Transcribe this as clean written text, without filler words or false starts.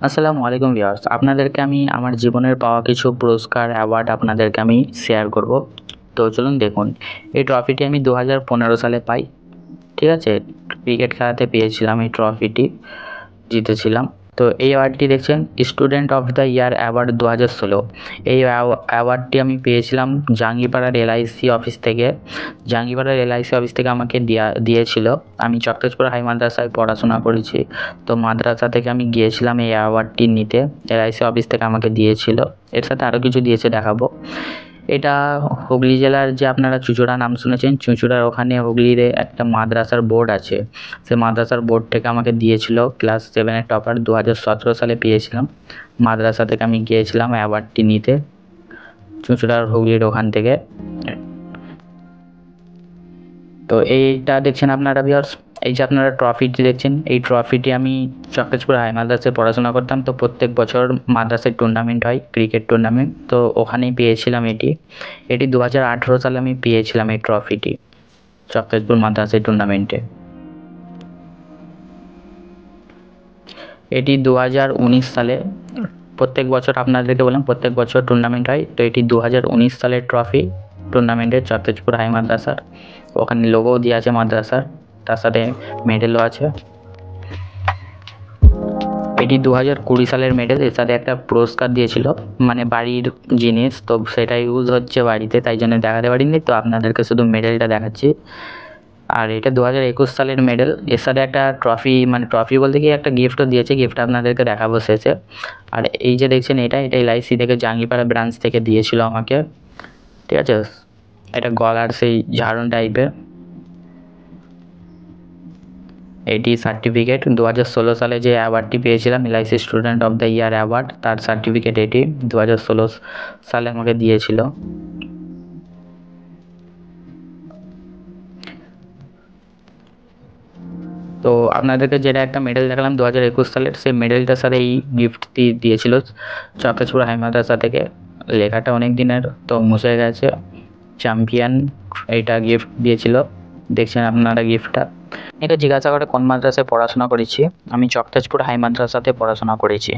আসসালামু আলাইকুম ভিউয়ার্স, আপনাদেরকে আমি আমার জীবনের পাওয়া কিছু পুরস্কার অ্যাওয়ার্ড আপনাদেরকে আমি শেয়ার করব। তো চলুন দেখুন, এই ট্রফিটি আমি 2015 সালে পাই। ঠিক আছে, ক্রিকেট খেলাতে পেয়েছিলাম এই ট্রফিটি, জিতেছিলাম। তো এই অ্যাওয়ার্ডটি দেখছেন student of the year award 2016। এই অ্যাওয়ার্ডটি আমি পেয়েছিলাম জাঙ্গিপাড়ার এলআইসি অফিস থেকে। জাঙ্গিপাড়ার এলআইসি অফিস থেকে আমাকে দিয়েছিল। আমি চক্রেশপুর হাই মাদ্রাসায় পড়াশোনা করেছি। তো মাদ্রাসা থেকে আমি গিয়েছিলাম এই অ্যাওয়ার্ডটি নিতে। এলআইসি অফিস থেকে আমাকে দিয়েছিল। এর সাথে আরও কিছু দিয়েছে, দেখাবো। এটা হুগলি জেলার, যে আপনারা চুঁচুড়া নাম শুনেছেন, চুঁচুড়ার ওখানে হুগলির একটা মাদ্রাসার বোর্ড আছে। সে মাদ্রাসার বোর্ড থেকে আমাকে দিয়েছিল। ক্লাস 7-এর টপার 2017 সালে পেয়েছিলাম। মাদ্রাসা থেকে আমি গিয়েছিলাম অ্যাওয়ার্ডটি নিতে, চুঁচুড়ার হুগলির ওখান থেকে। তো এইটা দেখছেন আপনারা ভিউয়ার্স, এই যে আপনারা ট্রফিটি দেখছেন, এই ট্রফিটি আমি চক্রেশপুর হাই মাদ্রাসায় পড়াশোনা করতাম। তো প্রত্যেক বছর মাদ্রাসায় টুর্নামেন্ট হয়, ক্রিকেট টুর্নামেন্ট, তো ওখানেই পেয়েছিলাম এটি 2018 সালে আমি পেয়েছিলাম এই ট্রফিটি চক্রেশপুর মাদ্রাসায় টুর্নামেন্টে। এটি 2019 সালে, প্রত্যেক বছর আপনাদেরকে বললাম প্রত্যেক বছর টুর্নামেন্ট হয়। তো এটি 2019 সালের ট্রফি টুর্নামেন্টের, চক্রেশপুর হাই মাদ্রাসার। ওখানে লোগোও দেওয়া আছে মাদ্রাসার, তার সাথে মেডেলও আছে। এটি 2020 সালের মেডেল, এর সাথে একটা পুরস্কার দিয়েছিল, মানে বাড়ির জিনিস। তো সেটা ইউজ হচ্ছে বাড়িতে, তাই জন্য দেখাতে পারিনি। তো আপনাদেরকে শুধু মেডেলটা দেখাচ্ছি। আর এটা 2021 সালের মেডেল। এর সাথে একটা ট্রফি, মানে ট্রফি বলতে কি একটা গিফটও দিয়েছে, গিফটটা আপনাদেরকে দেখাবো শেষে। আর এই যে দেখছেন, এটা এলআইসি থেকে জাঙ্গিপাড়া ব্রাঞ্চ থেকে দিয়েছিল আমাকে। ঠিক আছে, এটা গলার সেই ঝাড়ন টাইপের। এটি সার্টিফিকেট 2016 সালে যে অ্যাওয়ার্ডটি পেয়েছিলাম, LIC student of the year award, তার সার্টিফিকেট এটি 2016 সালে আমাকে দিয়েছিল। তো আপনাদেরকে যেটা একটা মেডেল দেখালাম 2021 সালের, সেই মেডেলটার সাথে এই গিফটটি দিয়েছিল চক্রেশপুর হাই মাদ্রাসা থেকে। লেখাটা অনেক দিনের, তো মুছে গেছে। চ্যাম্পিয়ন, এইটা গিফট দিয়েছিল। দেখছেন আপনারা গিফটটা। এটা জিজ্ঞাসা করে কোন মাদ্রাসায় পড়াশোনা করেছি, আমি চক্রেশপুর হাই মাদ্রাসাতে পড়াশোনা করেছি।